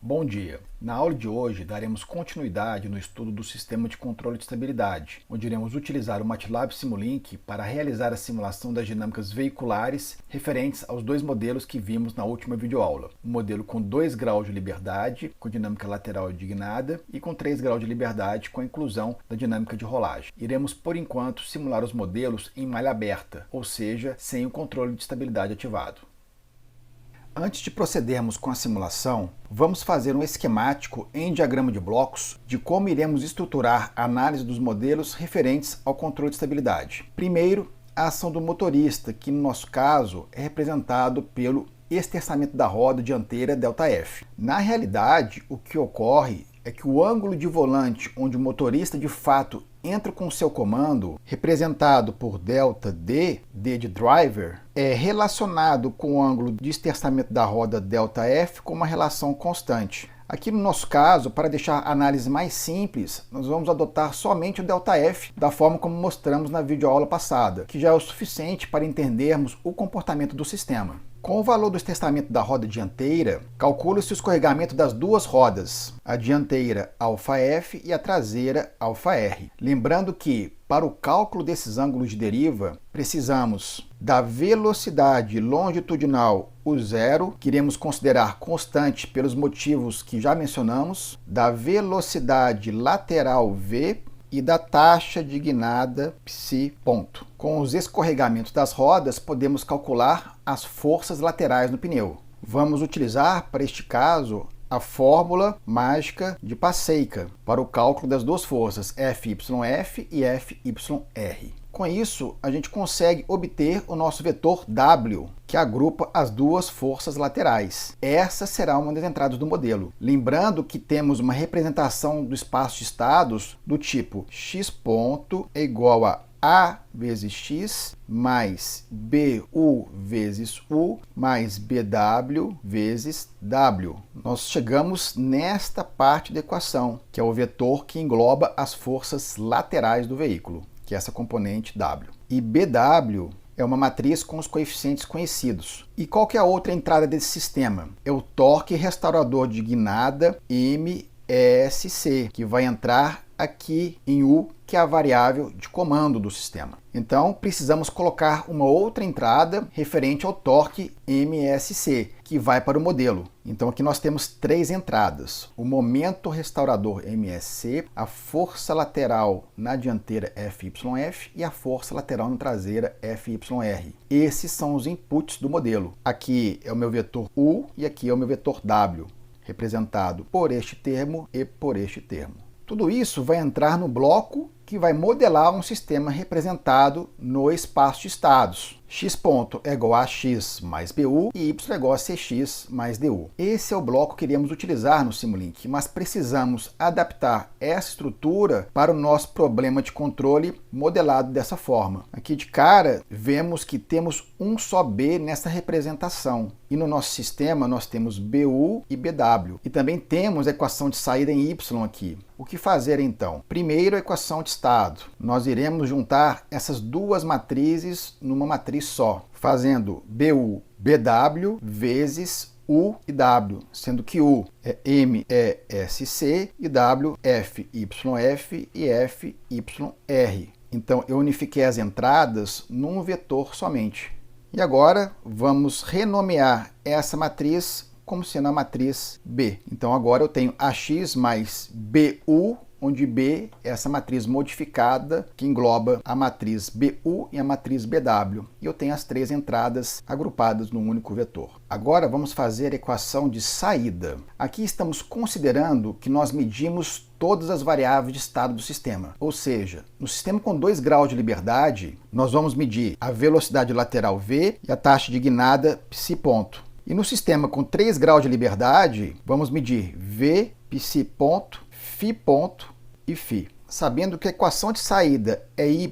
Bom dia! Na aula de hoje daremos continuidade no estudo do sistema de controle de estabilidade, onde iremos utilizar o MATLAB Simulink para realizar a simulação das dinâmicas veiculares referentes aos dois modelos que vimos na última videoaula. Um modelo com 2 graus de liberdade, com dinâmica lateral indignada, e com 3 graus de liberdade, com a inclusão da dinâmica de rolagem. Iremos, por enquanto, simular os modelos em malha aberta, ou seja, sem o controle de estabilidade ativado. Antes de procedermos com a simulação, vamos fazer um esquemático em diagrama de blocos de como iremos estruturar a análise dos modelos referentes ao controle de estabilidade. Primeiro, a ação do motorista, que no nosso caso é representado pelo esterçamento da roda dianteira ΔF. Na realidade, o que ocorre é que o ângulo de volante onde o motorista de fato entra com seu comando, representado por ΔD, D de driver, é relacionado com o ângulo de esterçamento da roda ΔF com uma relação constante. Aqui no nosso caso, para deixar a análise mais simples, nós vamos adotar somente o ΔF, da forma como mostramos na videoaula passada, que já é o suficiente para entendermos o comportamento do sistema. Com o valor do esterçamento da roda dianteira, calcula-se o escorregamento das duas rodas, a dianteira ∆F e a traseira ∆R. Lembrando que, para o cálculo desses ângulos de deriva, precisamos da velocidade longitudinal, o zero, que iremos considerar constante pelos motivos que já mencionamos, da velocidade lateral V, e da taxa de guinada psi ponto. Com os escorregamentos das rodas, podemos calcular as forças laterais no pneu. Vamos utilizar, para este caso, a fórmula mágica de Passeica para o cálculo das duas forças, FYF e FYR. Com isso, a gente consegue obter o nosso vetor W, que agrupa as duas forças laterais. Essa será uma das entradas do modelo. Lembrando que temos uma representação do espaço de estados do tipo x ponto é igual a vezes x mais BU vezes U mais BW vezes W. Nós chegamos nesta parte da equação, que é o vetor que engloba as forças laterais do veículo, que é essa componente W. E BW é uma matriz com os coeficientes conhecidos. E qual que é a outra entrada desse sistema? É o torque restaurador de guinada MSC, que vai entrar aqui em U, que é a variável de comando do sistema. Então, precisamos colocar uma outra entrada referente ao torque MSC, que vai para o modelo. Então, aqui nós temos 3 entradas: o momento restaurador MSC, a força lateral na dianteira FYF e a força lateral na traseira FYR. Esses são os inputs do modelo. Aqui é o meu vetor U e aqui é o meu vetor W, representado por este termo e por este termo. Tudo isso vai entrar no bloco que vai modelar um sistema representado no espaço de estados. X ponto é igual a x mais BU e y é igual a cx mais DU. Esse é o bloco que iremos utilizar no Simulink, mas precisamos adaptar essa estrutura para o nosso problema de controle modelado dessa forma. Aqui de cara, vemos que temos um só B nessa representação. E no nosso sistema nós temos BU e BW. E também temos a equação de saída em Y aqui. O que fazer então? Primeiro, a equação de estado. Nós iremos juntar essas duas matrizes numa matriz só, fazendo BU, BW vezes U e W, sendo que U é MSC e W FYF e FYR. Então eu unifiquei as entradas num vetor somente. E agora vamos renomear essa matriz como sendo a matriz B. Então agora eu tenho AX mais BU, onde B é essa matriz modificada que engloba a matriz BU e a matriz BW. E eu tenho as 3 entradas agrupadas num único vetor. Agora vamos fazer a equação de saída. Aqui estamos considerando que nós medimos todas as variáveis de estado do sistema. Ou seja, no sistema com 2 graus de liberdade, nós vamos medir a velocidade lateral V e a taxa de guinada psi ponto. E no sistema com 3 graus de liberdade, vamos medir V, psi ponto, φ ponto e φ. Sabendo que a equação de saída é y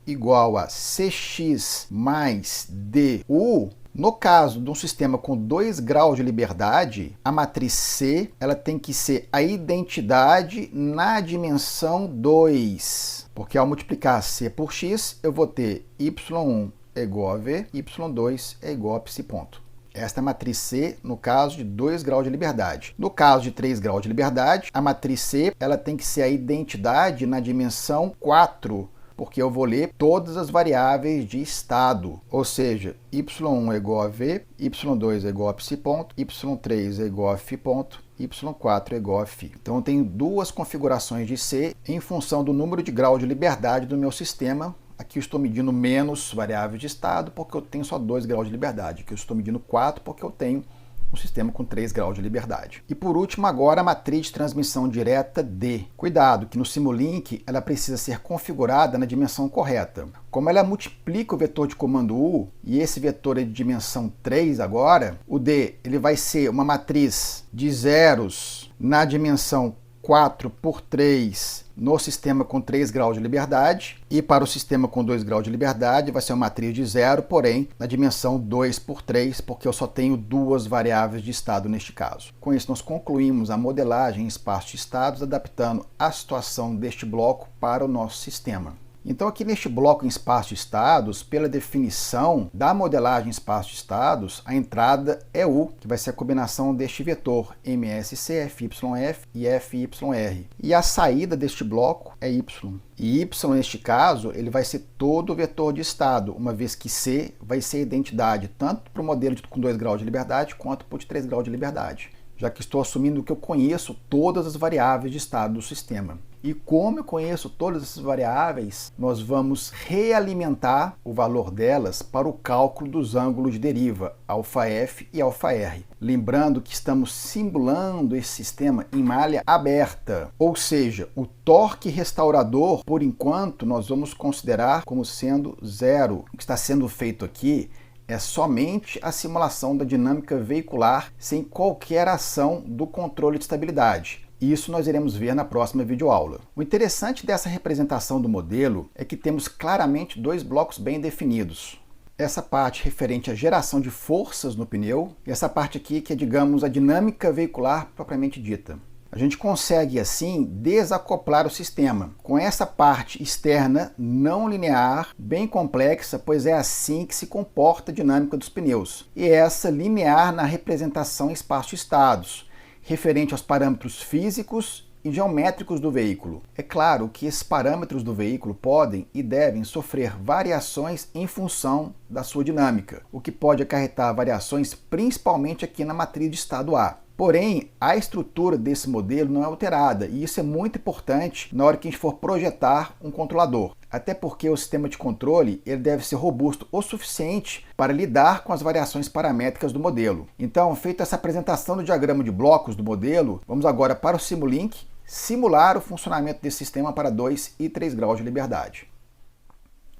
igual a cx mais du, no caso de um sistema com 2 graus de liberdade, a matriz C ela tem que ser a identidade na dimensão 2. Porque ao multiplicar C por x, eu vou ter y1 é igual a V, y2 é igual a psi ponto. Esta é a matriz C no caso de 2 graus de liberdade. No caso de 3 graus de liberdade, a matriz C ela tem que ser a identidade na dimensão 4, porque eu vou ler todas as variáveis de estado, ou seja, y1 é igual a v, y2 é igual a psi ponto, y3 é igual a φ ponto, y4 é igual a φ. Então eu tenho duas configurações de C em função do número de grau de liberdade do meu sistema. Aqui eu estou medindo menos variáveis de estado porque eu tenho só 2 graus de liberdade. Aqui eu estou medindo 4 porque eu tenho um sistema com 3 graus de liberdade. E por último agora a matriz de transmissão direta D. Cuidado que no Simulink ela precisa ser configurada na dimensão correta. Como ela multiplica o vetor de comando U, e esse vetor é de dimensão 3 agora, o D ele vai ser uma matriz de zeros na dimensão 4 por 3 no sistema com 3 graus de liberdade, e para o sistema com 2 graus de liberdade vai ser uma matriz de 0, porém na dimensão 2 por 3, porque eu só tenho duas variáveis de estado neste caso. Com isso nós concluímos a modelagem em espaço de estados, adaptando a situação deste bloco para o nosso sistema. Então aqui neste bloco em espaço de estados, pela definição da modelagem em espaço de estados, a entrada é U, que vai ser a combinação deste vetor MSC, FYF e FYR. E a saída deste bloco é Y. E Y, neste caso, ele vai ser todo o vetor de estado, uma vez que C vai ser a identidade tanto para o modelo com 2 graus de liberdade quanto para o de 3 graus de liberdade, já que estou assumindo que eu conheço todas as variáveis de estado do sistema. E como eu conheço todas essas variáveis, nós vamos realimentar o valor delas para o cálculo dos ângulos de deriva, αf e αr. Lembrando que estamos simulando esse sistema em malha aberta, ou seja, o torque restaurador, por enquanto, nós vamos considerar como sendo zero. O que está sendo feito aqui é somente a simulação da dinâmica veicular sem qualquer ação do controle de estabilidade. Isso nós iremos ver na próxima videoaula. O interessante dessa representação do modelo é que temos claramente dois blocos bem definidos. Essa parte referente à geração de forças no pneu e essa parte aqui que é, digamos, a dinâmica veicular propriamente dita. A gente consegue, assim, desacoplar o sistema com essa parte externa não linear, bem complexa, pois é assim que se comporta a dinâmica dos pneus, e essa linear na representação em espaço-estados, referente aos parâmetros físicos e geométricos do veículo. É claro que esses parâmetros do veículo podem e devem sofrer variações em função da sua dinâmica, o que pode acarretar variações principalmente aqui na matriz de estado A. Porém, a estrutura desse modelo não é alterada, e isso é muito importante na hora que a gente for projetar um controlador. Até porque o sistema de controle ele deve ser robusto o suficiente para lidar com as variações paramétricas do modelo. Então, feita essa apresentação do diagrama de blocos do modelo, vamos agora para o Simulink simular o funcionamento desse sistema para 2 e 3 graus de liberdade.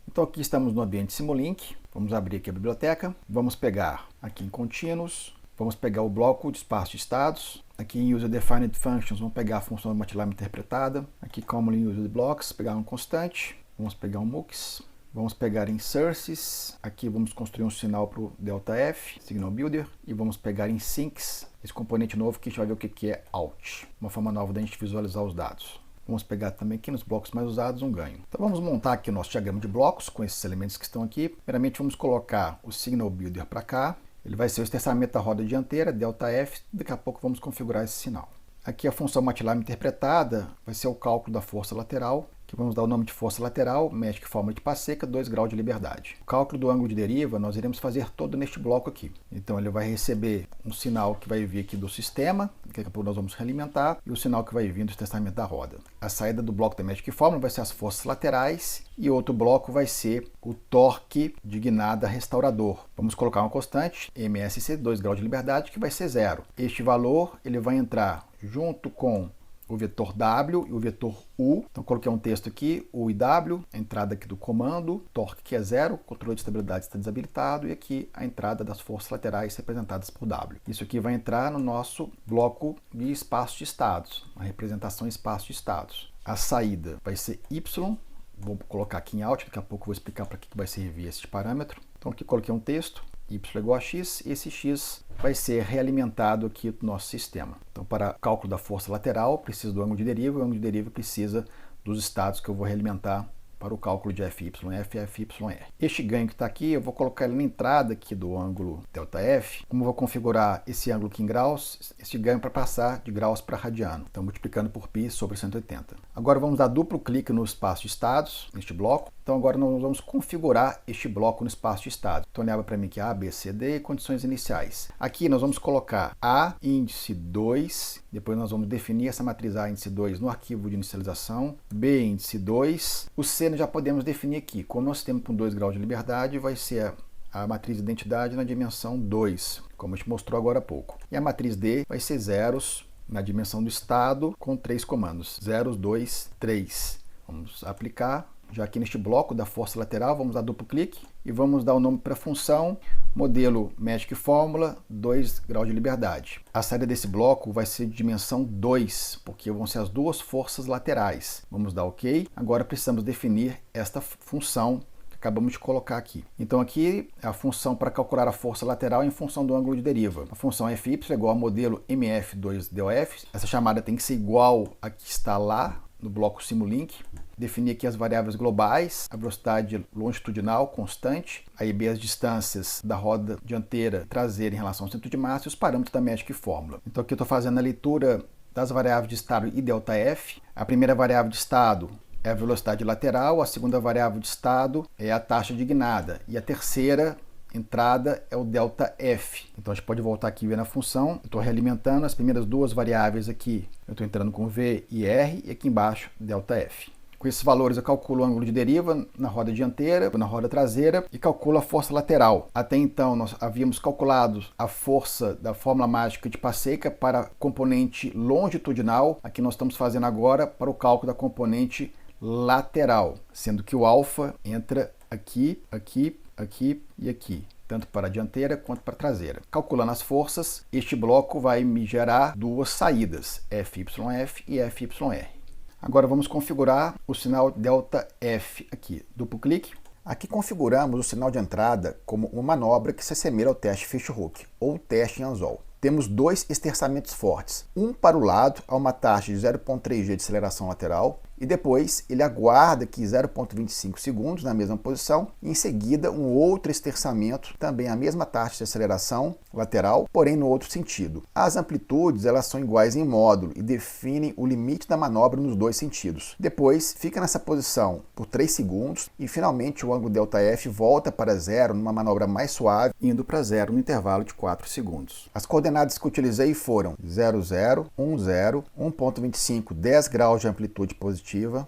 Então aqui estamos no ambiente Simulink, vamos abrir aqui a biblioteca, vamos pegar aqui em Contínuos, vamos pegar o bloco de espaço de estados. Aqui em User Defined Functions, vamos pegar a função do MATLAB interpretada. Aqui Commonly Used Blocks, pegar um constante. Vamos pegar um MUX. Vamos pegar em Sources. Aqui vamos construir um sinal para o ΔF, Signal Builder. E vamos pegar em Sinks, esse componente novo que a gente vai ver o que é Out. Uma forma nova da gente visualizar os dados. Vamos pegar também aqui nos blocos mais usados um ganho. Então vamos montar aqui o nosso diagrama de blocos com esses elementos que estão aqui. Primeiramente vamos colocar o Signal Builder para cá. Ele vai ser o esterçamento da roda dianteira, ΔF, daqui a pouco vamos configurar esse sinal. Aqui a função MATLAB interpretada vai ser o cálculo da força lateral, que vamos dar o nome de força lateral, Magic Forma de Passeca, 2 graus de liberdade. O cálculo do ângulo de deriva nós iremos fazer todo neste bloco aqui. Então ele vai receber um sinal que vai vir aqui do sistema, daqui a pouco nós vamos realimentar, e o sinal que vai vir do esterçamento da roda. A saída do bloco da Magic Forma vai ser as forças laterais, e outro bloco vai ser o torque de guinada restaurador. Vamos colocar uma constante, MSC, 2 graus de liberdade, que vai ser 0. Este valor ele vai entrar junto com o vetor W e o vetor U. Então coloquei um texto aqui, U e W, a entrada aqui do comando, torque que é 0, controle de estabilidade está desabilitado, e aqui a entrada das forças laterais representadas por W. Isso aqui vai entrar no nosso bloco de espaço de estados, a representação em espaço de estados. A saída vai ser Y, vou colocar aqui em Alt, daqui a pouco eu vou explicar para que vai servir esse parâmetro. Então aqui coloquei um texto, y igual a x, e esse x vai ser realimentado aqui no nosso sistema. Então, para cálculo da força lateral, precisa do ângulo de deriva, e o ângulo de deriva precisa dos estados que eu vou realimentar para o cálculo de FYF e FYR. Este ganho que está aqui, eu vou colocar ele na entrada aqui do ângulo ΔF. Como eu vou configurar esse ângulo aqui em graus, esse ganho para passar de graus para radiano. Então, multiplicando por π sobre 180. Agora vamos dar duplo clique no espaço de estados, neste bloco. Então agora nós vamos configurar este bloco no espaço de estado. Então ele abre para mim aqui A, B, C, D, condições iniciais. Aqui nós vamos colocar A, índice 2, depois nós vamos definir essa matriz A, índice 2 no arquivo de inicialização, B, índice 2, o C nós já podemos definir aqui. Como nós temos com 2 graus de liberdade, vai ser a matriz de identidade na dimensão 2, como a gente mostrou agora há pouco. E a matriz D vai ser zeros na dimensão do estado com 3 comandos, 0, 2, 3. Vamos aplicar. Já aqui neste bloco da força lateral, vamos dar duplo clique e vamos dar o nome para a função modelo Magic Fórmula 2 graus de liberdade. A saída desse bloco vai ser de dimensão 2, porque vão ser as duas forças laterais. Vamos dar OK. Agora precisamos definir esta função que acabamos de colocar aqui. Então aqui é a função para calcular a força lateral em função do ângulo de deriva. A função FY é igual ao modelo MF2DOF. Essa chamada tem que ser igual a que está lá no bloco Simulink. Definir aqui as variáveis globais, a velocidade longitudinal constante, a IB as distâncias da roda dianteira traseira em relação ao centro de massa e os parâmetros da Magic Fórmula. Então aqui eu estou fazendo a leitura das variáveis de estado e ΔF. A primeira variável de estado é a velocidade lateral, a segunda variável de estado é a taxa de guinada e a terceira entrada é o ΔF. Então a gente pode voltar aqui e ver na função. Eu estou realimentando as primeiras duas variáveis aqui. Eu estou entrando com V e R e aqui embaixo ΔF. Com esses valores eu calculo o ângulo de deriva na roda dianteira, na roda traseira e calculo a força lateral. Até então nós havíamos calculado a força da fórmula mágica de Passeca para a componente longitudinal. Aqui nós estamos fazendo agora para o cálculo da componente lateral, sendo que o alfa entra aqui, aqui, aqui e aqui, tanto para a dianteira quanto para a traseira. Calculando as forças, este bloco vai me gerar duas saídas, FYF e FYR. Agora vamos configurar o sinal ΔF aqui. Duplo clique. Aqui configuramos o sinal de entrada como uma manobra que se assemelha ao teste Fishhook ou teste em anzol. Temos dois esterçamentos fortes, um para o lado a uma taxa de 0,3G de aceleração lateral e depois ele aguarda aqui 0,25 segundos na mesma posição e em seguida um outro esterçamento, também a mesma taxa de aceleração lateral, porém no outro sentido. As amplitudes elas são iguais em módulo e definem o limite da manobra nos dois sentidos. Depois fica nessa posição por 3 segundos e finalmente o ângulo ΔF volta para zero numa manobra mais suave, indo para zero no intervalo de 4 segundos. As coordenadas que utilizei foram 0, 0, 1, 0, 1,25, 10 graus de amplitude positiva,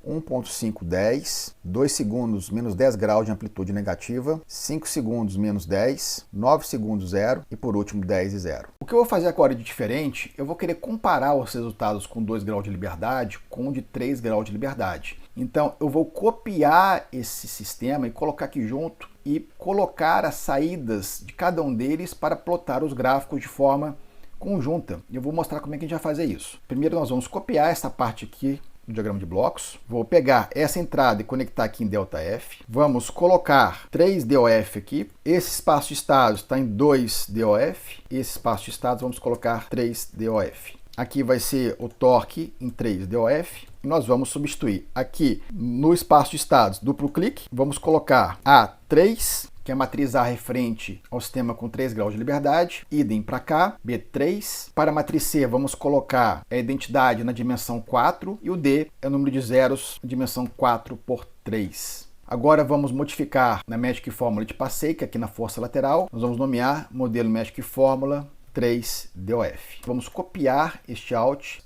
1,5, 10, 2 segundos, menos 10 graus de amplitude negativa, 5 segundos, menos 10, 9 segundos, 0 e por último 10 e 0. O que eu vou fazer agora de diferente, eu vou querer comparar os resultados com 2 graus de liberdade com o de 3 graus de liberdade. Então eu vou copiar esse sistema e colocar aqui junto e colocar as saídas de cada um deles para plotar os gráficos de forma conjunta. Eu vou mostrar como é que a gente vai fazer isso. Primeiro nós vamos copiar essa parte aqui do diagrama de blocos. Vou pegar essa entrada e conectar aqui em ΔF. Vamos colocar 3 DOF aqui. Esse espaço de estados está em 2 DOF. Esse espaço de estados vamos colocar 3 DOF. Aqui vai ser o torque em 3 DOF. E nós vamos substituir aqui no espaço de estados, duplo clique. Vamos colocar A3, que é a matriz A referente ao sistema com 3 graus de liberdade, idem para cá, B3. Para a matriz C, vamos colocar a identidade na dimensão 4 e o D é o número de zeros na dimensão 4 por 3. Agora vamos modificar na Magic Fórmula de Passeca, aqui na força lateral, nós vamos nomear modelo Magic Fórmula 3 DOF. Vamos copiar este Alt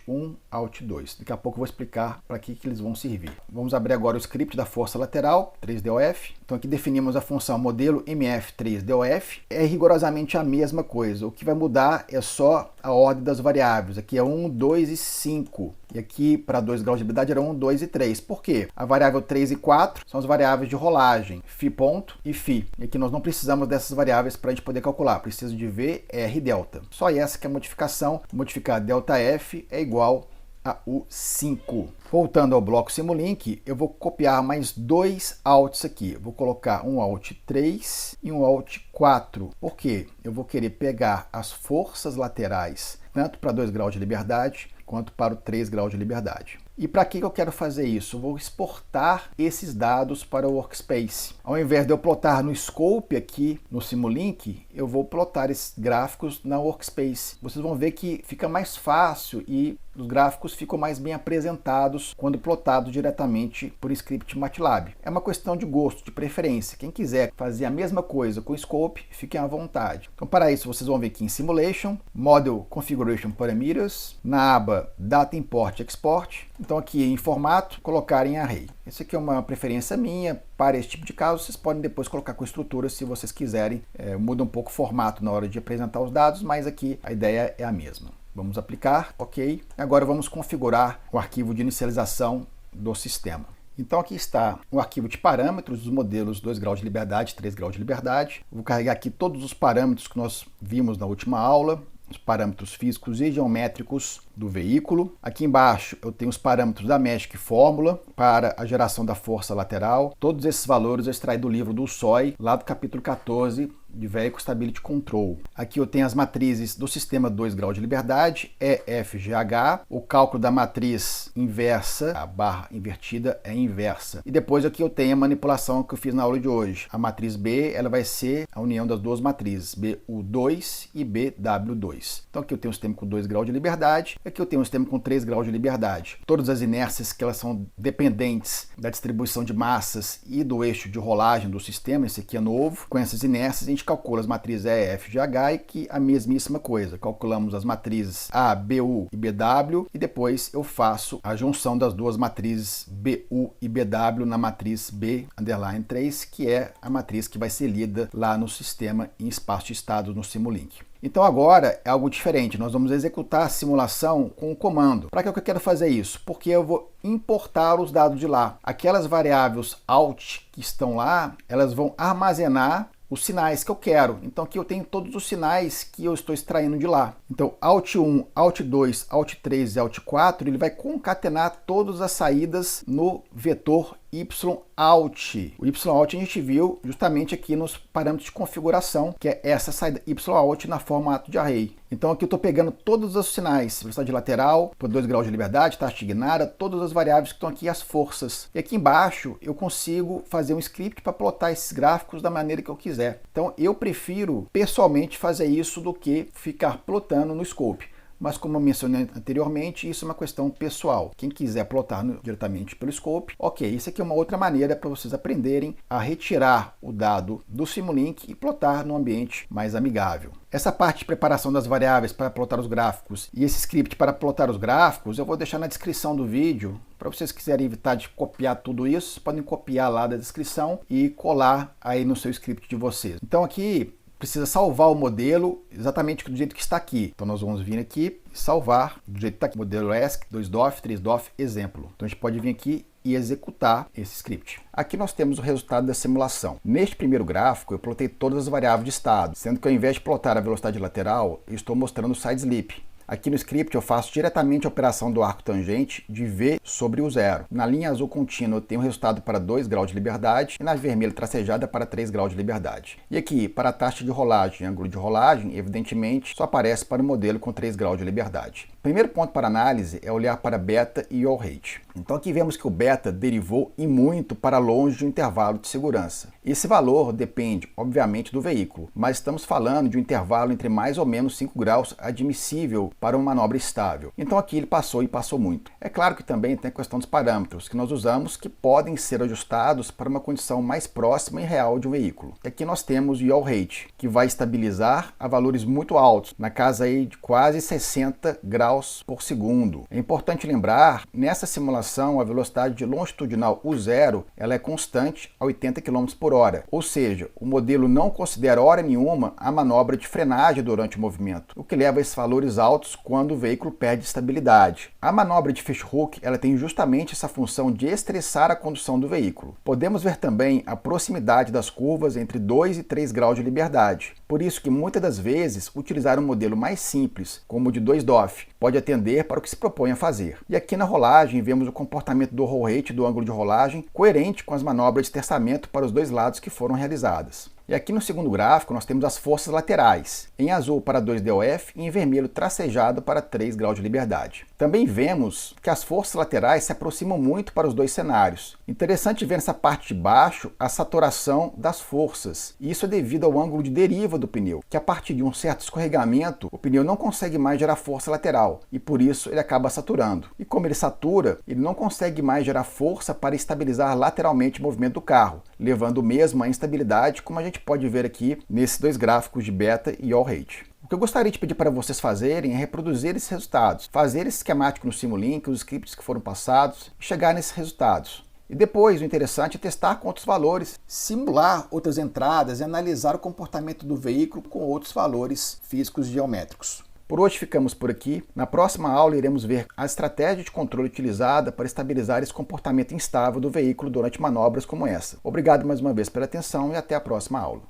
1, Alt 2. Daqui a pouco eu vou explicar para que eles vão servir. Vamos abrir agora o script da força lateral, 3 DOF. Então aqui definimos a função modelo MF3DOF. É rigorosamente a mesma coisa. O que vai mudar é só a ordem das variáveis. Aqui é 1, 2 e 5. E aqui, para 2 graus de liberdade, era 1, 2 e 3. Por quê? A variável 3 e 4 são as variáveis de rolagem, φ ponto e φ. E aqui nós não precisamos dessas variáveis para a gente poder calcular. Preciso de V, R e delta. Só essa que é a modificação. Modificar ΔF é igual a U5. Voltando ao bloco Simulink, eu vou copiar mais 2 alts aqui. Eu vou colocar um alt 3 e um alt 4. Por quê? Eu vou querer pegar as forças laterais, tanto para 2 graus de liberdade, quanto para o 3 graus de liberdade. E para que eu quero fazer isso? Eu vou exportar esses dados para o Workspace. Ao invés de eu plotar no Scope aqui no Simulink, eu vou plotar esses gráficos na Workspace. Vocês vão ver que fica mais fácil e os gráficos ficam mais bem apresentados quando plotados diretamente por script MATLAB. É uma questão de gosto, de preferência. Quem quiser fazer a mesma coisa com o Scope, fiquem à vontade. Então, para isso, vocês vão ver aqui em Simulation, Model Configuration Parameters, na aba Data Import Export. Então, aqui em formato, colocar em Array. Essa aqui é uma preferência minha. Para esse tipo de caso, vocês podem depois colocar com estrutura se vocês quiserem. Muda um pouco o formato na hora de apresentar os dados, mas aqui a ideia é a mesma. Vamos aplicar, ok. Agora vamos configurar o arquivo de inicialização do sistema. Então aqui está o arquivo de parâmetros dos modelos 2 graus de liberdade, 3 graus de liberdade. Vou carregar aqui todos os parâmetros que nós vimos na última aula, os parâmetros físicos e geométricos do veículo. Aqui embaixo eu tenho os parâmetros da Magic Fórmula para a geração da força lateral. Todos esses valores eu extraí do livro do SOI, lá do capítulo 14, de Vehicle Stability Control. Aqui eu tenho as matrizes do sistema 2 graus de liberdade, EFGH, o cálculo da matriz inversa, a barra invertida é inversa. E depois aqui eu tenho a manipulação que eu fiz na aula de hoje. A matriz B, ela vai ser a união das duas matrizes, BU2 e BW2. Então aqui eu tenho um sistema com 2 graus de liberdade, aqui eu tenho um sistema com 3 graus de liberdade. Todas as inércias que elas são dependentes da distribuição de massas e do eixo de rolagem do sistema, esse aqui é novo. Com essas inércias a gente calcula as matrizes E, F, G, H e que a mesmíssima coisa. Calculamos as matrizes A, BU e BW e depois eu faço a junção das duas matrizes BU e BW na matriz B_3, que é a matriz que vai ser lida lá no sistema em espaço de estados no Simulink. Então agora é algo diferente, nós vamos executar a simulação com o comando. Para que eu quero fazer isso? Porque eu vou importar os dados de lá. Aquelas variáveis alt que estão lá, elas vão armazenar os sinais que eu quero. Então aqui eu tenho todos os sinais que eu estou extraindo de lá. Então Alt 1, Alt 2, Alt 3 e Alt 4, ele vai concatenar todas as saídas no vetor YAlt. O YAlt a gente viu justamente aqui nos parâmetros de configuração, que é essa saída YAlt na formato de array. Então aqui eu estou pegando todos os sinais, velocidade lateral, por 2 graus de liberdade, taxa ignara, todas as variáveis que estão aqui, as forças. E aqui embaixo eu consigo fazer um script para plotar esses gráficos da maneira que eu quiser. Então eu prefiro pessoalmente fazer isso do que ficar plotando no Scope. Mas como eu mencionei anteriormente, isso é uma questão pessoal. Quem quiser plotar diretamente pelo Scope, ok. Isso aqui é uma outra maneira para vocês aprenderem a retirar o dado do Simulink e plotar num ambiente mais amigável. Essa parte de preparação das variáveis para plotar os gráficos e esse script para plotar os gráficos, eu vou deixar na descrição do vídeo. Para vocês quiserem evitar de copiar tudo isso, podem copiar lá da descrição e colar aí no seu script de vocês. Então aqui precisa salvar o modelo exatamente do jeito que está aqui. Então nós vamos vir aqui e salvar do jeito que está aqui. Modelo ESC, 2DOF, 3DOF, exemplo. Então a gente pode vir aqui e executar esse script. Aqui nós temos o resultado da simulação. Neste primeiro gráfico eu plotei todas as variáveis de estado, sendo que ao invés de plotar a velocidade lateral, eu estou mostrando o side slip. Aqui no script eu faço diretamente a operação do arco tangente de V sobre o zero. Na linha azul contínua eu tenho o resultado para 2 graus de liberdade e na vermelha tracejada para 3 graus de liberdade. E aqui, para a taxa de rolagem e ângulo de rolagem, evidentemente, só aparece para o modelo com 3 graus de liberdade. O primeiro ponto para análise é olhar para beta e yaw rate. Então aqui vemos que o beta derivou e muito para longe do intervalo de segurança. Esse valor depende, obviamente, do veículo, mas estamos falando de um intervalo entre mais ou menos 5 graus admissível para uma manobra estável. Então aqui ele passou e passou muito. É claro que também tem a questão dos parâmetros que nós usamos que podem ser ajustados para uma condição mais próxima e real de um veículo. E aqui nós temos o yaw rate, que vai estabilizar a valores muito altos, na casa aí de quase 60 graus por segundo. É importante lembrar, nessa simulação a velocidade longitudinal U0 ela é constante a 80 km por hora, ou seja, o modelo não considera hora nenhuma a manobra de frenagem durante o movimento, o que leva a esses valores altos quando o veículo perde estabilidade. A manobra de fishhook ela tem justamente essa função de estressar a condução do veículo. Podemos ver também a proximidade das curvas entre 2 e 3 graus de liberdade. Por isso que muitas das vezes utilizar um modelo mais simples, como o de 2DOF, pode atender para o que se propõe a fazer. E aqui na rolagem vemos o comportamento do roll rate do ângulo de rolagem coerente com as manobras de esterçamento para os dois lados que foram realizadas. E aqui no segundo gráfico nós temos as forças laterais, em azul para 2DOF e em vermelho tracejado para 3 graus de liberdade. Também vemos que as forças laterais se aproximam muito para os dois cenários. Interessante ver nessa parte de baixo a saturação das forças. E isso é devido ao ângulo de deriva do pneu, que a partir de um certo escorregamento, o pneu não consegue mais gerar força lateral e por isso ele acaba saturando. E como ele satura, ele não consegue mais gerar força para estabilizar lateralmente o movimento do carro, levando mesmo à instabilidade, como a gente pode ver aqui nesses dois gráficos de beta e all rate. O que eu gostaria de pedir para vocês fazerem é reproduzir esses resultados, fazer esse esquemático no Simulink, os scripts que foram passados, e chegar nesses resultados. E depois, o interessante é testar com outros valores, simular outras entradas e analisar o comportamento do veículo com outros valores físicos geométricos. Por hoje ficamos por aqui. Na próxima aula iremos ver a estratégia de controle utilizada para estabilizar esse comportamento instável do veículo durante manobras como essa. Obrigado mais uma vez pela atenção e até a próxima aula.